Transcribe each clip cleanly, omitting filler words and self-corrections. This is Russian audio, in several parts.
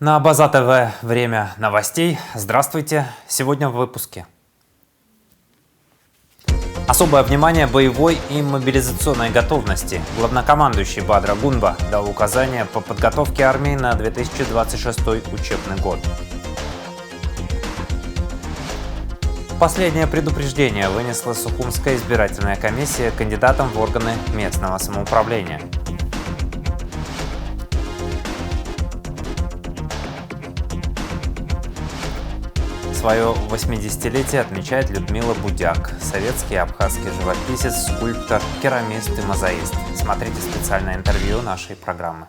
На Абаза ТВ время новостей. Здравствуйте. Сегодня в выпуске. Особое внимание боевой и мобилизационной готовности. Главнокомандующий Бадра Гунба дал указания по подготовке армии на 2026 учебный год. Последнее предупреждение вынесла Сухумская избирательная комиссия кандидатам в органы местного самоуправления. Свое 80-летие отмечает Людмила Будяк, советский и абхазский живописец, скульптор, керамист и мозаист. Смотрите специальное интервью нашей программы.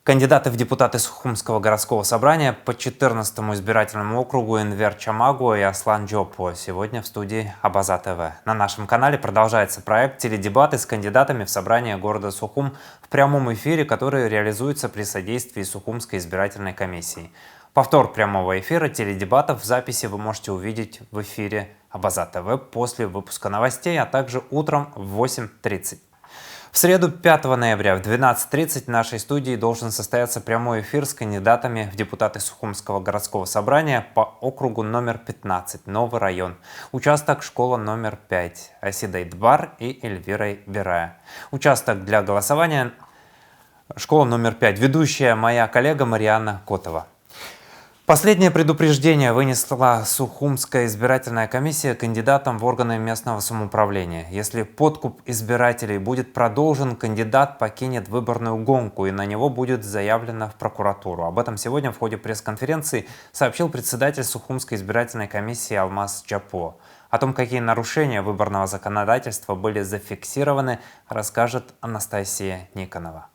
Кандидаты в депутаты Сухумского городского собрания по 14-му избирательному округу Энвер Чамагу и Аслан Джопо сегодня в студии Абаза ТВ. На нашем канале продолжается проект «Теледебаты» с кандидатами в собрание города Сухум в прямом эфире, который реализуется при содействии Сухумской избирательной комиссии. Повтор прямого эфира теледебатов в записи вы можете увидеть в эфире Абаза ТВ после выпуска новостей, а также утром в 8:30. В среду 5 ноября в 12:30 в нашей студии должен состояться прямой эфир с кандидатами в депутаты Сухумского городского собрания по округу номер 15, Новый район. Участок школа номер 5, Асидой Двар и Эльвирой Берая. Участок для голосования школа номер 5, ведущая моя коллега Марианна Котова. Последнее предупреждение вынесла Сухумская избирательная комиссия кандидатам в органы местного самоуправления. Если подкуп избирателей будет продолжен, кандидат покинет выборную гонку и на него будет заявлено в прокуратуру. Об этом сегодня в ходе пресс-конференции сообщил председатель Сухумской избирательной комиссии Алмаз Джопо. О том, какие нарушения выборного законодательства были зафиксированы, расскажет Анастасия Никонова.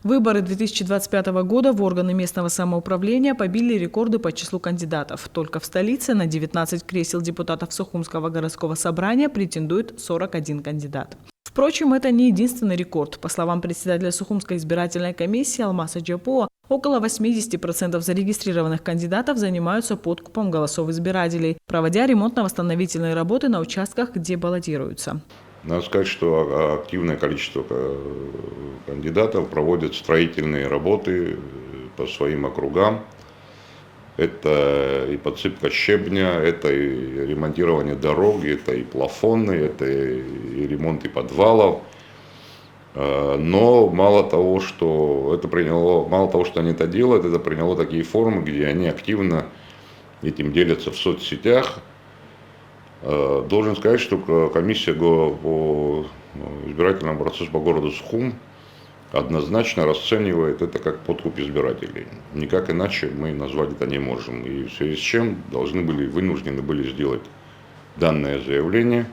Выборы 2025 года в органы местного самоуправления побили рекорды по числу кандидатов. Только в столице на 19 кресел депутатов Сухумского городского собрания претендует 41 кандидат. Впрочем, это не единственный рекорд. По словам председателя Сухумской избирательной комиссии Алмаза Джопо, около 80% зарегистрированных кандидатов занимаются подкупом голосов избирателей, проводя ремонтно-восстановительные работы на участках, где баллотируются. Надо сказать, что активное количество кандидатов проводят строительные работы по своим округам. Это и подсыпка щебня, это и ремонтирование дороги, это и плафоны, это и ремонт и подвалов. Но мало того, что они это делают, это приняло такие формы, где они активно этим делятся в соцсетях. Должен сказать, что комиссия по избирательному процессу по городу Сухум однозначно расценивает это как подкуп избирателей. Никак иначе мы назвать это не можем. И в связи с чем вынуждены были сделать данное заявление.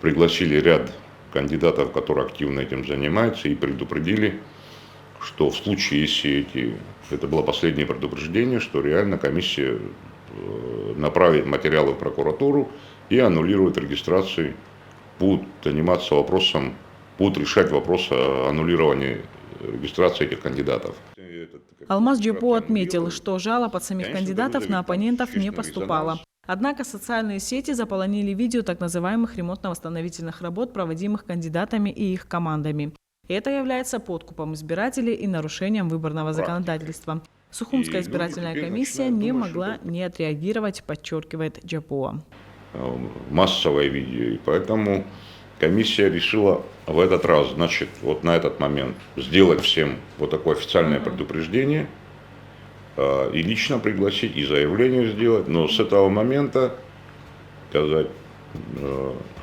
Пригласили ряд кандидатов, которые активно этим занимаются, и предупредили, что в случае, если это было последнее предупреждение, что реально комиссия направит материалы в прокуратуру и аннулирует регистрации, будут заниматься вопросом, будут решать вопрос о аннулировании регистрации этих кандидатов. Алмаз Джопо отметил, что жалоб от самих кандидатов на оппонентов не поступало. Однако социальные сети заполонили видео так называемых ремонтно-восстановительных работ, проводимых кандидатами и их командами. Это является подкупом избирателей и нарушением выборного законодательства. Сухумская избирательная комиссия не могла не отреагировать, подчеркивает Джопо. Массовое видео, и поэтому комиссия решила в этот раз, вот на этот момент сделать всем вот такое официальное предупреждение и лично пригласить, и заявление сделать, но с этого момента сказать: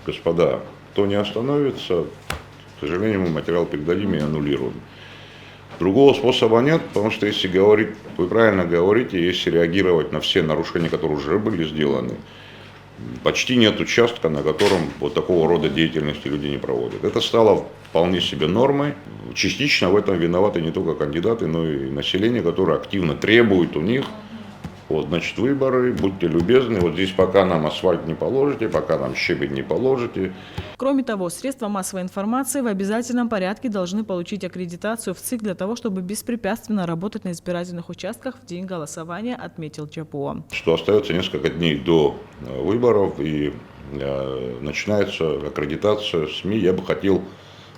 господа, кто не остановится, к сожалению, мы материал передадим и аннулируем. Другого способа нет, потому что если говорить, вы правильно говорите, если реагировать на все нарушения, которые уже были сделаны, почти нет участка, на котором вот такого рода деятельности люди не проводят. Это стало вполне себе нормой. Частично в этом виноваты не только кандидаты, но и население, которое активно требует у них выборы, будьте любезны, здесь пока нам асфальт не положите, пока нам щебень не положите. Кроме того, средства массовой информации в обязательном порядке должны получить аккредитацию в ЦИК для того, чтобы беспрепятственно работать на избирательных участках в день голосования, отметил Джопо. Что остается несколько дней до выборов и начинается аккредитация СМИ. Я бы хотел,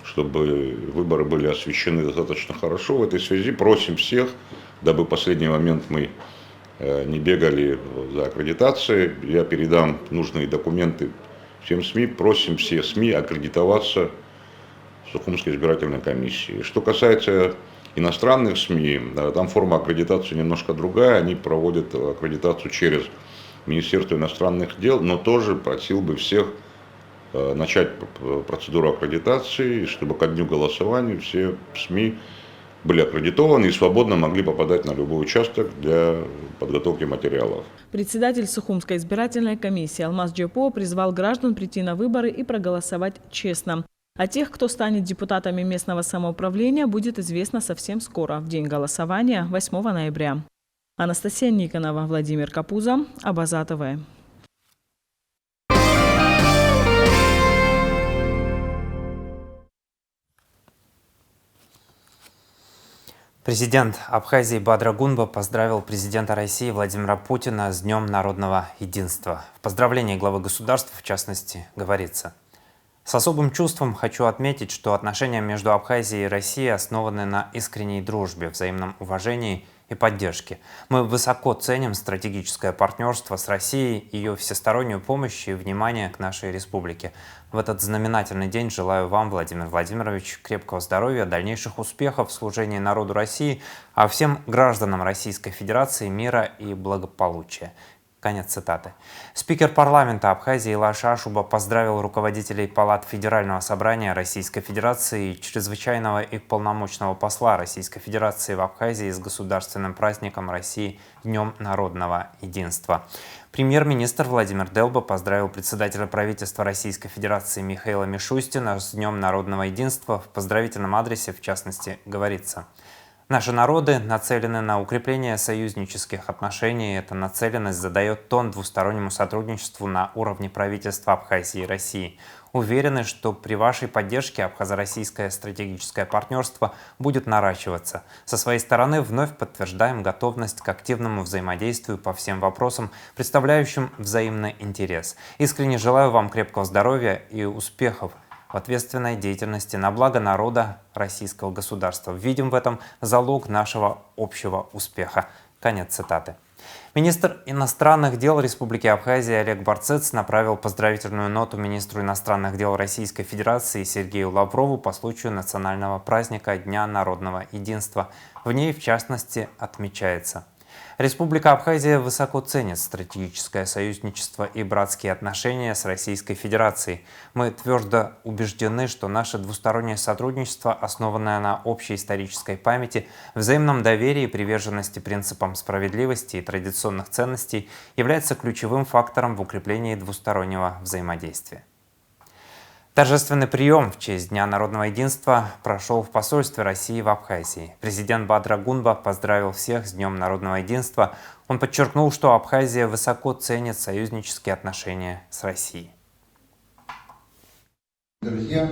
чтобы выборы были освещены достаточно хорошо. В этой связи просим всех, дабы в последний момент мы не бегали за аккредитацией, я передам нужные документы всем СМИ, просим все СМИ аккредитоваться в Сухумской избирательной комиссии. Что касается иностранных СМИ, там форма аккредитации немножко другая, они проводят аккредитацию через Министерство иностранных дел, но тоже просил бы всех начать процедуру аккредитации, чтобы ко дню голосования все СМИ были аккредитованы и свободно могли попадать на любой участок для подготовки материалов. Председатель Сухумской избирательной комиссии Алмаз Джопо призвал граждан прийти на выборы и проголосовать честно. А тех, кто станет депутатами местного самоуправления, будет известно совсем скоро, в день голосования, 8 ноября. Анастасия Никонова, Владимир Капуза, Абаза ТВ. Президент Абхазии Бадра Гунба поздравил президента России Владимира Путина с Днем народного единства. В поздравлении главы государства, в частности, говорится: «С особым чувством хочу отметить, что отношения между Абхазией и Россией основаны на искренней дружбе, взаимном уважении и поддержке. Мы высоко ценим стратегическое партнерство с Россией, ее всестороннюю помощь и внимание к нашей республике. В этот знаменательный день желаю вам, Владимир Владимирович, крепкого здоровья, дальнейших успехов в служении народу России, а всем гражданам Российской Федерации мира и благополучия». Конец цитаты. Спикер парламента Абхазии Илаш Ашуба поздравил руководителей палат Федерального собрания Российской Федерации и чрезвычайного и полномочного посла Российской Федерации в Абхазии с государственным праздником России Днем народного единства. Премьер-министр Владимир Делба поздравил председателя правительства Российской Федерации Михаила Мишустина с Днем народного единства. В поздравительном адресе, в частности, говорится: «Наши народы нацелены на укрепление союзнических отношений. Эта нацеленность задает тон двустороннему сотрудничеству на уровне правительства Абхазии и России. Уверены, что при вашей поддержке абхазо-российское стратегическое партнерство будет наращиваться. Со своей стороны вновь подтверждаем готовность к активному взаимодействию по всем вопросам, представляющим взаимный интерес. Искренне желаю вам крепкого здоровья и успехов в ответственной деятельности на благо народа российского государства. Видим в этом залог нашего общего успеха». Конец цитаты. Министр иностранных дел Республики Абхазия Олег Барцец направил поздравительную ноту министру иностранных дел Российской Федерации Сергею Лаврову по случаю национального праздника Дня народного единства. В ней, в частности, отмечается: Республика Абхазия высоко ценит стратегическое союзничество и братские отношения с Российской Федерацией. Мы твердо убеждены, что наше двустороннее сотрудничество, основанное на общей исторической памяти, взаимном доверии и приверженности принципам справедливости и традиционных ценностей, является ключевым фактором в укреплении двустороннего взаимодействия. Торжественный прием в честь Дня народного единства прошел в посольстве России в Абхазии. Президент Бадра Гунба поздравил всех с Днем народного единства. Он подчеркнул, что Абхазия высоко ценит союзнические отношения с Россией. Друзья,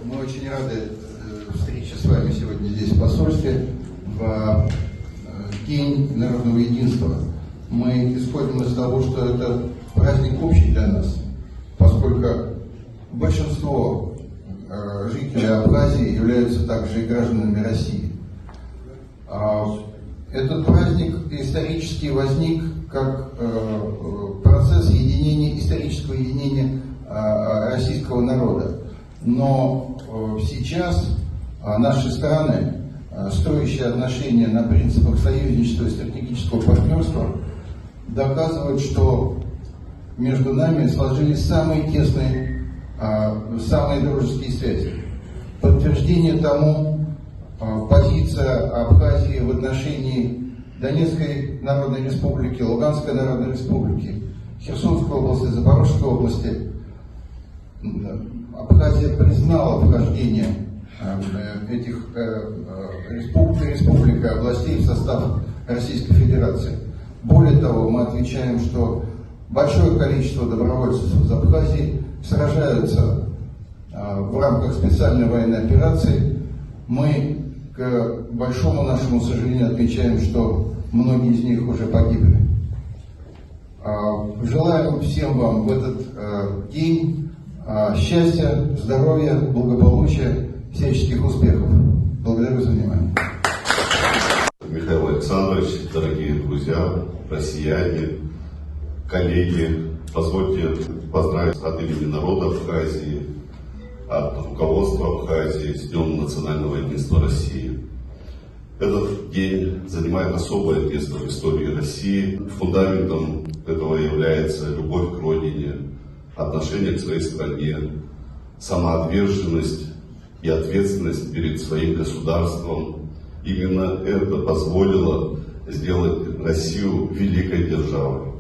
мы очень рады встрече с вами сегодня здесь в посольстве в День народного единства. Мы исходим из того, что это праздник общий для нас, поскольку большинство жителей Абхазии являются также и гражданами России. Этот праздник исторически возник как процесс единения, исторического единения российского народа. Но сейчас наши страны, строящие отношения на принципах союзничества и стратегического партнерства, доказывают, что между нами сложились самые тесные, самые дружеские связи. Подтверждение тому позиция Абхазии в отношении Донецкой Народной Республики, Луганской Народной Республики, Херсонской области, Запорожской области. Абхазия признала вхождение этих республик и областей в состав Российской Федерации. Более того, мы отвечаем, что большое количество добровольцев из Абхазии сражаются в рамках специальной военной операции. Мы, к большому нашему сожалению, отмечаем, что многие из них уже погибли. Желаем всем вам в этот день счастья, здоровья, благополучия всяческих успехов. Благодарю за внимание. Михаил Александрович, дорогие друзья, россияне, коллеги, позвольте поздравить от имени народа Абхазии, от руководства Абхазии с Днем национального единства России. Этот день занимает особое место в истории России. Фундаментом этого является любовь к родине, отношение к своей стране, самоотверженность и ответственность перед своим государством. Именно это позволило сделать Россию великой державой.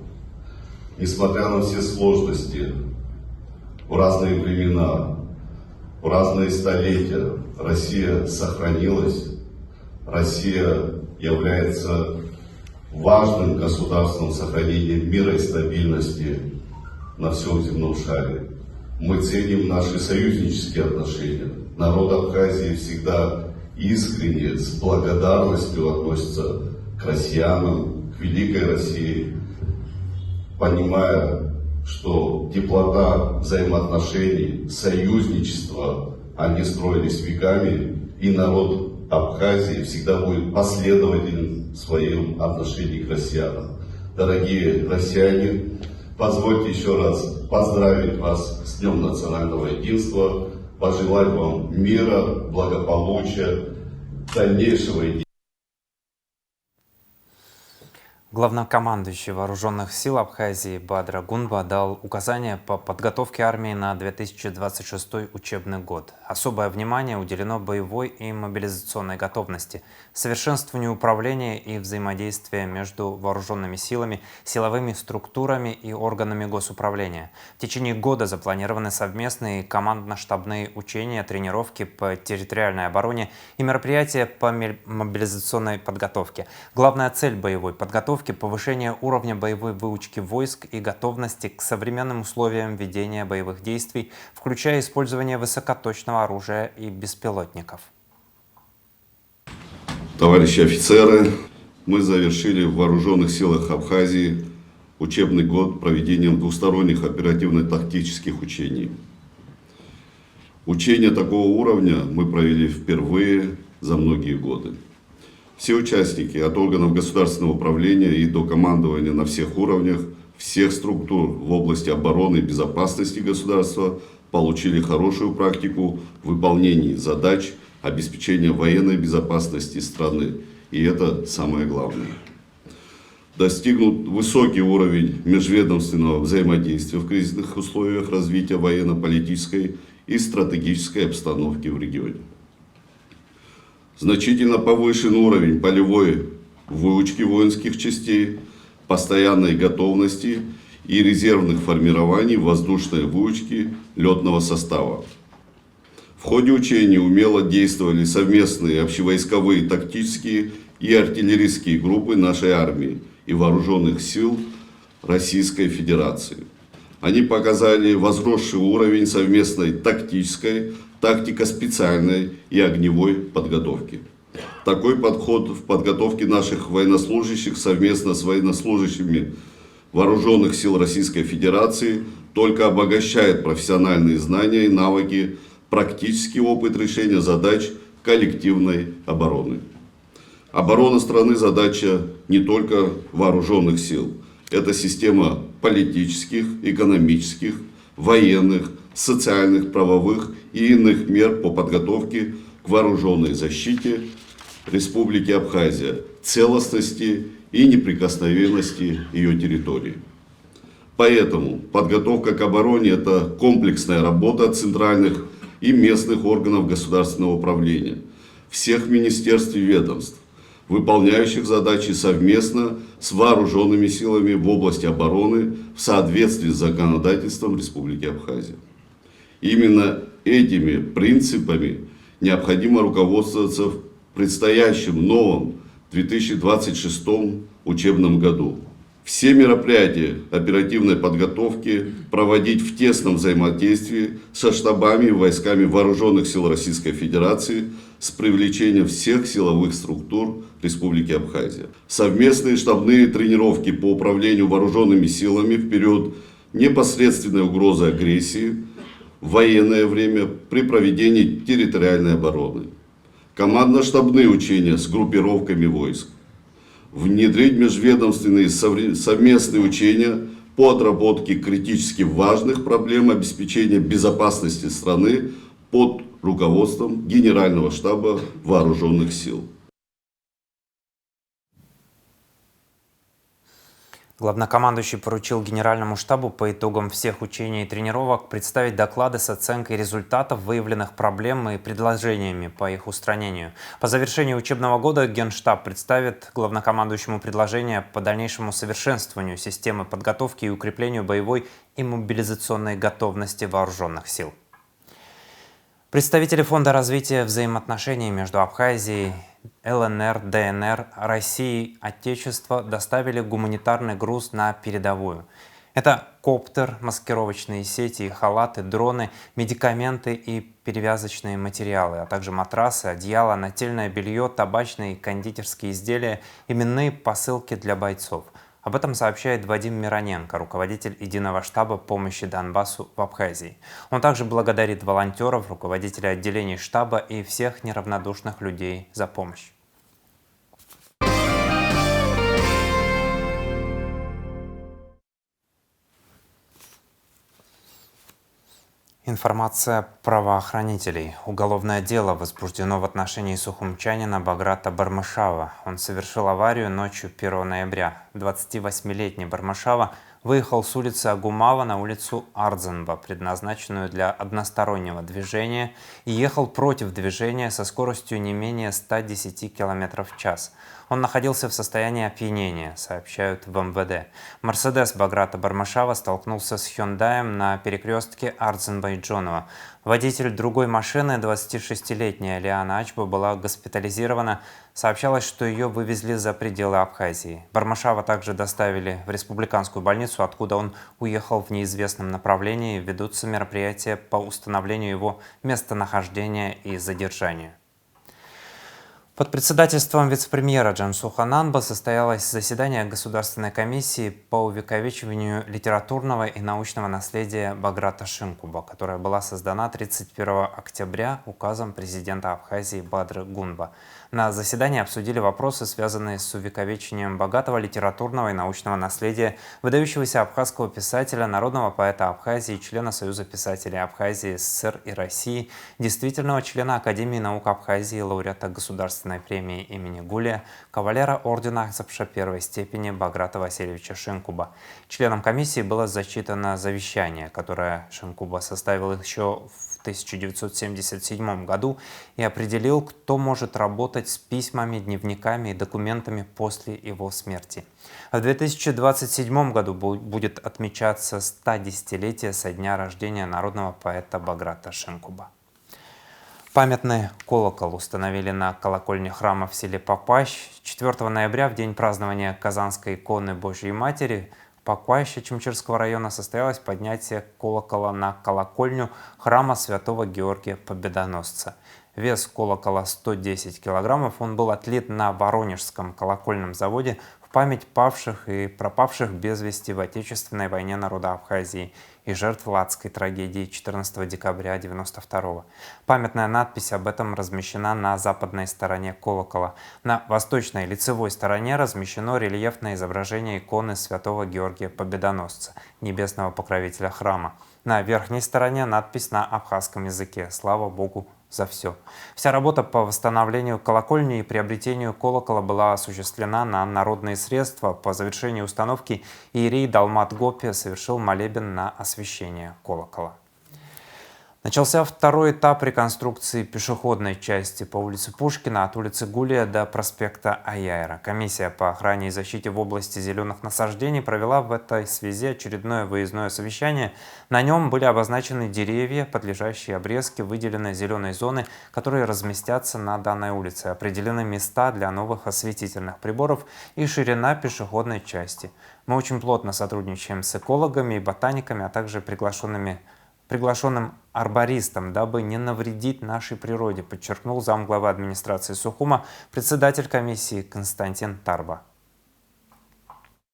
Несмотря на все сложности, в разные времена, в разные столетия, Россия сохранилась. Россия является важным государством сохранения мира и стабильности на всем земном шаре. Мы ценим наши союзнические отношения. Народ Абхазии всегда искренне, с благодарностью относится к россиянам, к великой России, понимая, что теплота взаимоотношений, союзничество, они строились веками, и народ Абхазии всегда будет последователен в своем отношении к россиянам. Дорогие россияне, позвольте еще раз поздравить вас с Днем национального единства, пожелать вам мира, благополучия, дальнейшего единства. Главнокомандующий Вооруженных сил Абхазии Бадра Гунба дал указания по подготовке армии на 2026 учебный год. Особое внимание уделено боевой и мобилизационной готовности, совершенствованию управления и взаимодействия между вооруженными силами, силовыми структурами и органами госуправления. В течение года запланированы совместные командно-штабные учения, тренировки по территориальной обороне и мероприятия по мобилизационной подготовке. Главная цель боевой подготовки – повышение уровня боевой выучки войск и готовности к современным условиям ведения боевых действий, включая использование высокоточного оружия и беспилотников. Товарищи офицеры, мы завершили в Вооруженных силах Абхазии учебный год проведением двусторонних оперативно-тактических учений. Учения такого уровня мы провели впервые за многие годы. Все участники от органов государственного управления и до командования на всех уровнях, всех структур в области обороны и безопасности государства получили хорошую практику в выполнении задач обеспечения военной безопасности страны. И это самое главное. Достигнут высокий уровень межведомственного взаимодействия в кризисных условиях развития военно-политической и стратегической обстановки в регионе. Значительно повышен уровень полевой выучки воинских частей, постоянной готовности и резервных формирований воздушной выучки летного состава. В ходе учений умело действовали совместные общевойсковые тактические и артиллерийские группы нашей армии и вооруженных сил Российской Федерации. Они показали возросший уровень совместной тактической, тактико-специальной и огневой подготовки. Такой подход в подготовке наших военнослужащих совместно с военнослужащими Вооруженных сил Российской Федерации только обогащает профессиональные знания и навыки, практический опыт решения задач коллективной обороны. Оборона страны – задача не только вооруженных сил. Это система политических, экономических, военных, социальных, правовых и иных мер по подготовке к вооруженной защите Республики Абхазия, целостности и неприкосновенности ее территории. Поэтому подготовка к обороне – это комплексная работа центральных и местных органов государственного управления, всех министерств и ведомств, выполняющих задачи совместно с вооруженными силами в области обороны в соответствии с законодательством Республики Абхазия. Именно этими принципами необходимо руководствоваться в предстоящем новом 2026 учебном году. Все мероприятия оперативной подготовки проводить в тесном взаимодействии со штабами и войсками Вооруженных сил Российской Федерации с привлечением всех силовых структур Республики Абхазия. Совместные штабные тренировки по управлению вооруженными силами в период непосредственной угрозы агрессии в военное время при проведении территориальной обороны. Командно-штабные учения с группировками войск. Внедрить межведомственные совместные учения по отработке критически важных проблем обеспечения безопасности страны под руководством Генерального штаба Вооруженных сил. Главнокомандующий поручил Генеральному штабу по итогам всех учений и тренировок представить доклады с оценкой результатов, выявленных проблем и предложениями по их устранению. По завершении учебного года Генштаб представит главнокомандующему предложения по дальнейшему совершенствованию системы подготовки и укреплению боевой и мобилизационной готовности вооруженных сил. Представители Фонда развития взаимоотношений между Абхазией, ЛНР, ДНР, Россией, Отечества доставили гуманитарный груз на передовую. Это коптер, маскировочные сети и халаты, дроны, медикаменты и перевязочные материалы, а также матрасы, одеяла, нательное белье, табачные и кондитерские изделия, именные посылки для бойцов. Об этом сообщает Вадим Мироненко, руководитель единого штаба помощи Донбассу в Абхазии. Он также благодарит волонтеров, руководителей отделений штаба и всех неравнодушных людей за помощь. Информация правоохранителей. Уголовное дело возбуждено в отношении сухумчанина Баграта Бармашава. Он совершил аварию ночью 1 ноября. 28-летний Бармашава выехал с улицы Агумава на улицу Ардзенба, предназначенную для одностороннего движения, и ехал против движения со скоростью не менее 110 км в час. Он находился в состоянии опьянения, сообщают в МВД. Мерседес Баграта Бармашава столкнулся с Хёндаем на перекрестке Ардзенба и Джонова. Водитель другой машины, 26-летняя Лиана Ачба, была госпитализирована. Сообщалось, что ее вывезли за пределы Абхазии. Бармашава также доставили в республиканскую больницу, откуда он уехал в неизвестном направлении. Ведутся мероприятия по установлению его местонахождения и задержания. Под председательством вице-премьера Джансуха Нанба состоялось заседание Государственной комиссии по увековечиванию литературного и научного наследия Баграта Шинкуба, которая была создана 31 октября указом президента Абхазии Бадры Гунба. На заседании обсудили вопросы, связанные с увековечением богатого литературного и научного наследия выдающегося абхазского писателя, народного поэта Абхазии, члена Союза писателей Абхазии, СССР и России, действительного члена Академии наук Абхазии, лауреата Государственной премии имени Гулия, кавалера ордена Ахзапша первой степени Баграта Васильевича Шинкуба. Членом комиссии было зачитано завещание, которое Шинкуба составил еще в 1977 году и определил, кто может работать с письмами, дневниками и документами после его смерти. В 2027 году будет отмечаться 110-летие со дня рождения народного поэта Баграта Шинкуба. Памятный колокол установили на колокольне храма в селе Пакващ. 4 ноября, в день празднования Казанской иконы Божьей Матери, в Пакваще Чемчирского района состоялось поднятие колокола на колокольню храма Святого Георгия Победоносца. Вес колокола 110 килограммов. Он был отлит на Воронежском колокольном заводе в память павших и пропавших без вести в Отечественной войне народа Абхазии и жертв Ладской трагедии 14 декабря 1992. Памятная надпись об этом размещена на западной стороне колокола. На восточной лицевой стороне размещено рельефное изображение иконы Святого Георгия Победоносца, небесного покровителя храма. На верхней стороне надпись на абхазском языке «Слава Богу за все». Вся работа по восстановлению колокольни и приобретению колокола была осуществлена на народные средства. По завершении установки иерей Далмат Гопи совершил молебен на освящение колокола. Начался второй этап реконструкции пешеходной части по улице Пушкина от улицы Гулия до проспекта Аяйра. Комиссия по охране и защите в области зеленых насаждений провела в этой связи очередное выездное совещание. На нем были обозначены деревья, подлежащие обрезке, выделены зеленые зоны, которые разместятся на данной улице, определены места для новых осветительных приборов и ширина пешеходной части. Мы очень плотно сотрудничаем с экологами и ботаниками, а также приглашенным арбористом, дабы не навредить нашей природе, подчеркнул замглавы администрации Сухума, председатель комиссии Константин Тарба.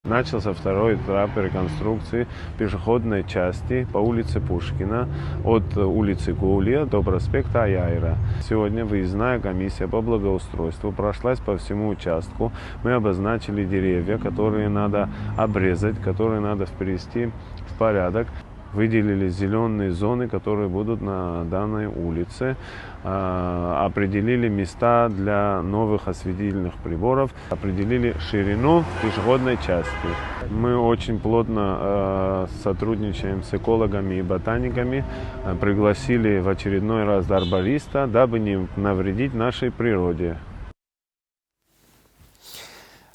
Начался второй этап реконструкции пешеходной части по улице Пушкина от улицы Гулия до проспекта Аяйра. Сегодня выездная комиссия по благоустройству прошлась по всему участку. Мы обозначили деревья, которые надо обрезать, которые надо привести в порядок. Выделили зеленые зоны, которые будут на данной улице. Определили места для новых осветительных приборов. Определили ширину пешеходной части. Мы очень плотно сотрудничаем с экологами и ботаниками. Пригласили в очередной раз арбориста, дабы не навредить нашей природе.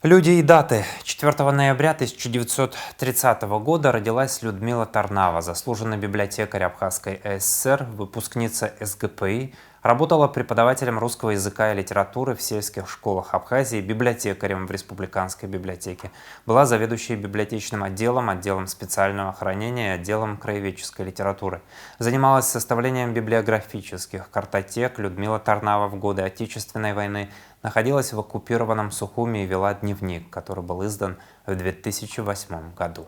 Люди и даты. 4 ноября 1930 года родилась Людмила Тарнава, заслуженный библиотекарь Абхазской ССР, выпускница СГПИ, работала преподавателем русского языка и литературы в сельских школах Абхазии, библиотекарем в Республиканской библиотеке, была заведующей библиотечным отделом, отделом специального хранения и отделом краеведческой литературы. Занималась составлением библиографических картотек. Людмила Тарнава в годы Отечественной войны находилась в оккупированном Сухуми и вела дневник, который был издан в 2008 году.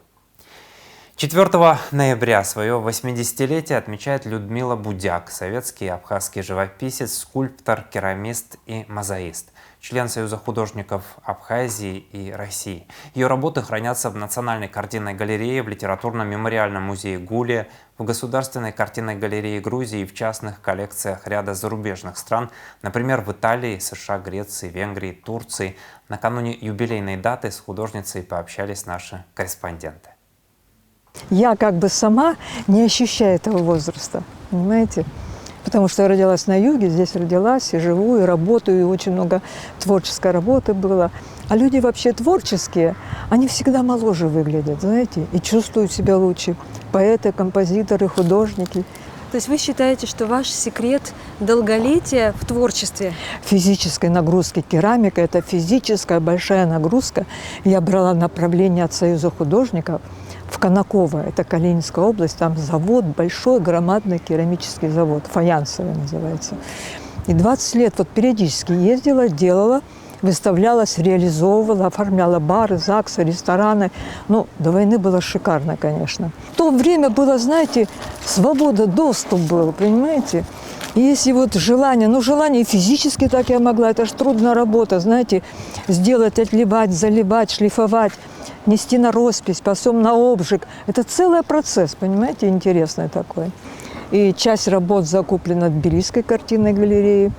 4 ноября свое 80-летие отмечает Людмила Будяк, советский и абхазский живописец, скульптор, керамист и мозаист, член Союза художников Абхазии и России. Ее работы хранятся в Национальной картинной галерее, в Литературно-мемориальном музее Гулия, в Государственной картинной галерее Грузии и в частных коллекциях ряда зарубежных стран, например, в Италии, США, Греции, Венгрии, Турции. Накануне юбилейной даты с художницей пообщались наши корреспонденты. Я как бы сама не ощущаю этого возраста, понимаете? Потому что я родилась на юге, здесь родилась и живу, и работаю, и очень много творческой работы было. А люди вообще творческие, они всегда моложе выглядят, знаете, и чувствуют себя лучше. Поэты, композиторы, художники. То есть вы считаете, что ваш секрет долголетия в творчестве? Физической нагрузки керамика – это физическая большая нагрузка. Я брала направление от Союза художников в Конаково, это Калининская область, там завод, большой, громадный керамический завод, фаянсовый называется. И 20 лет вот периодически ездила, делала, выставлялась, реализовывала, оформляла бары, ЗАГСы, рестораны. Ну, до войны было шикарно, конечно. В то время было, знаете, свобода, доступ был, понимаете? И если вот желание, ну, желание и физически так я могла, это же трудная работа, знаете, сделать, отливать, заливать, шлифовать, нести на роспись, потом на обжиг. Это целый процесс, понимаете, интересный такой. И часть работ закуплена в Тбилисской картинной галерее,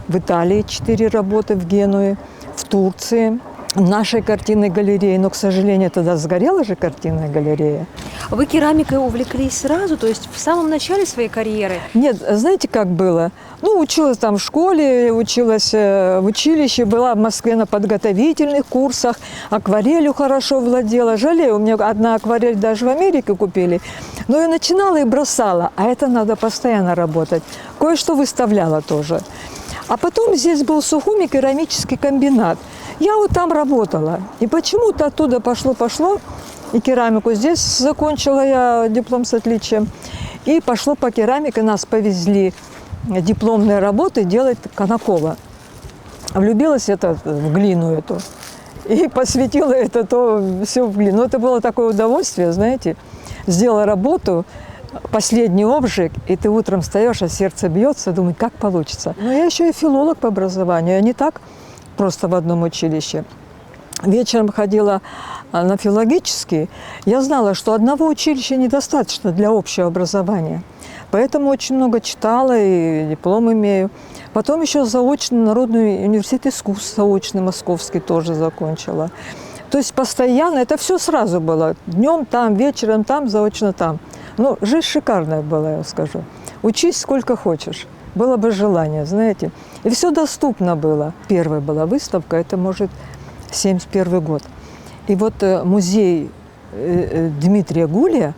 в Италии 4 работы, в Генуе, в Турции, в нашей картинной галерее. Но, к сожалению, тогда сгорела же картинная галерея. Вы керамикой увлеклись сразу, то есть в самом начале своей карьеры? Нет, знаете, как было? Ну, училась там в школе, училась в училище, была в Москве на подготовительных курсах, акварелью хорошо владела. Жалею, у меня одна акварель даже в Америке купили. Но я начинала и бросала, а это надо постоянно работать. Кое-что выставляла тоже. А потом здесь был Сухуми керамический комбинат. Я вот там работала. И почему-то оттуда пошло, и керамику. Здесь закончила я диплом с отличием. И пошло по керамике, нас повезли дипломные работы делать Конаково. Влюбилась это в глину эту. И посвятила это то все в глину. Но это было такое удовольствие, знаете. Сделала работу, последний обжиг, и ты утром встаешь, а сердце бьется, думаю, как получится. Но я еще и филолог по образованию, я не так просто в одном училище. Вечером ходила на филологический. Я знала, что одного училища недостаточно для общего образования. Поэтому очень много читала и диплом имею. Потом еще заочный Народный университет искусств, заочный московский тоже закончила. То есть постоянно, это все сразу было. Днем там, вечером там, заочно там. Ну, жизнь шикарная была, я скажу. Учись сколько хочешь. Было бы желание, знаете. И все доступно было. Первая была выставка, это, может, 1971 год. И вот музей Дмитрия Гулия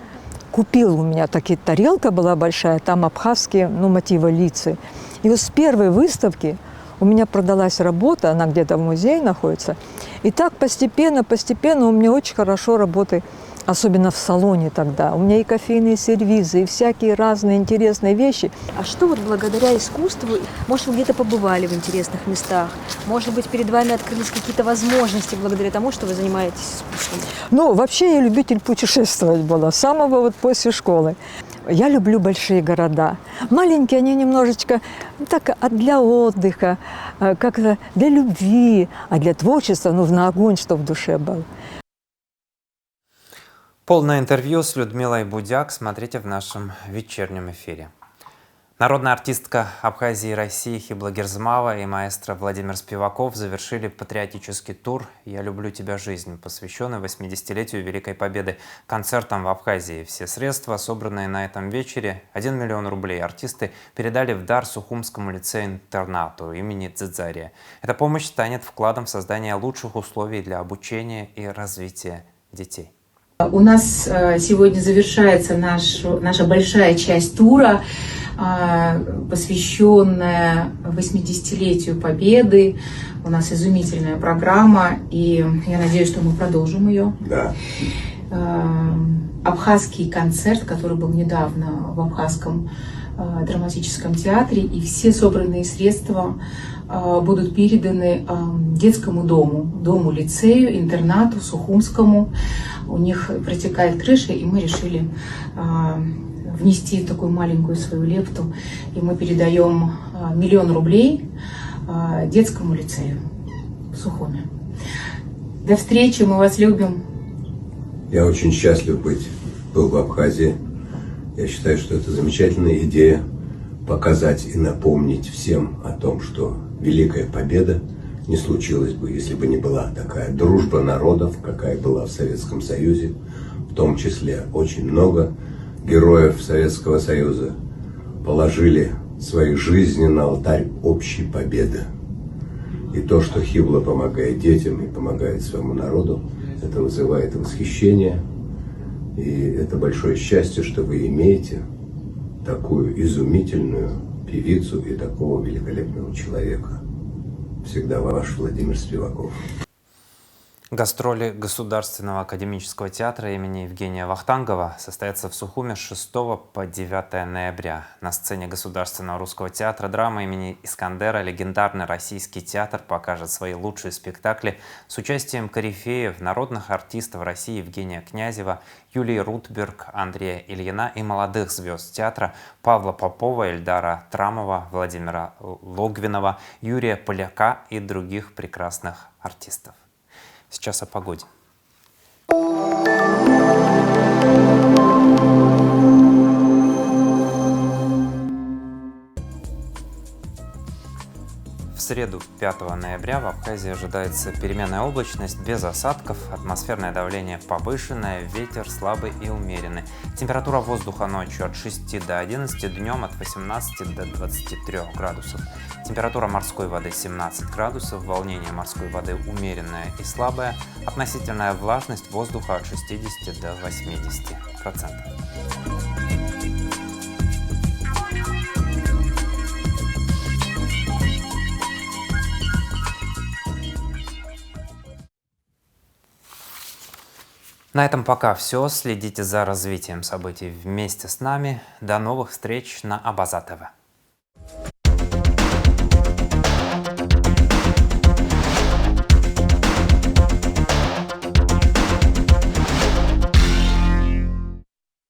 купил у меня, такие тарелка была большая, там абхазские, ну, мотивы лица. И вот с первой выставки у меня продалась работа, она где-то в музее находится. И так постепенно у меня очень хорошо работы Особенно в салоне тогда. У меня и кофейные сервизы, и всякие разные интересные вещи. А что вот благодаря искусству, может, вы где-то побывали в интересных местах, может быть, перед вами открылись какие-то возможности благодаря тому, что вы занимаетесь искусством? Ну, вообще я любитель путешествовать была, с самого вот после школы. Я люблю большие города. Маленькие они немножечко так для отдыха, как-то для любви, а для творчества нужно огонь, чтобы в душе был. Полное интервью с Людмилой Будяк смотрите в нашем вечернем эфире. Народная артистка Абхазии и России Хибла Герзмава и маэстро Владимир Спиваков завершили патриотический тур «Я люблю тебя, жизнь», посвященный 80-летию Великой Победы, концертам в Абхазии. Все средства, собранные на этом вечере, 1 миллион рублей, артисты передали в дар Сухумскому лицею-интернату имени Дзидзария. Эта помощь станет вкладом в создание лучших условий для обучения и развития детей. У нас сегодня завершается наша большая часть тура, посвященная 80-летию Победы. У нас изумительная программа, и я надеюсь, что мы продолжим ее. Да. Абхазский концерт, который был недавно в Абхазском драматическом театре, и все собранные средства будут переданы детскому дому-лицею, интернату Сухумскому. У них протекает крыша, и мы решили внести такую маленькую свою лепту, и мы передаем 1 миллион рублей детскому лицею в Сухуме. До встречи, мы вас любим. Я очень счастлив был в Абхазии. Я считаю, что это замечательная идея показать и напомнить всем о том, что Великая Победа не случилась бы, если бы не была такая дружба народов, какая была в Советском Союзе. В том числе очень много героев Советского Союза положили свои жизни на алтарь общей победы. И то, что Хибла помогает детям и помогает своему народу, это вызывает восхищение. И это большое счастье, что вы имеете такую изумительную певицу и такого великолепного человека. Всегда ваш Владимир Спиваков. Гастроли Государственного академического театра имени Евгения Вахтангова состоятся в Сухуме с 6 по 9 ноября. На сцене Государственного русского театра драмы имени Искандера легендарный российский театр покажет свои лучшие спектакли с участием корифеев, народных артистов России Евгения Князева, Юлии Рутберг, Андрея Ильина и молодых звезд театра Павла Попова, Эльдара Трамова, Владимира Логвинова, Юрия Поляка и других прекрасных артистов. Сейчас о погоде. В среду 5 ноября в Абхазии ожидается переменная облачность без осадков, атмосферное давление повышенное, ветер слабый и умеренный. Температура воздуха ночью от 6 до 11, днем от 18 до 23 градусов. Температура морской воды 17 градусов, волнение морской воды умеренное и слабое, относительная влажность воздуха от 60 до 80%. На этом пока все. Следите за развитием событий вместе с нами. До новых встреч на Абаза ТВ.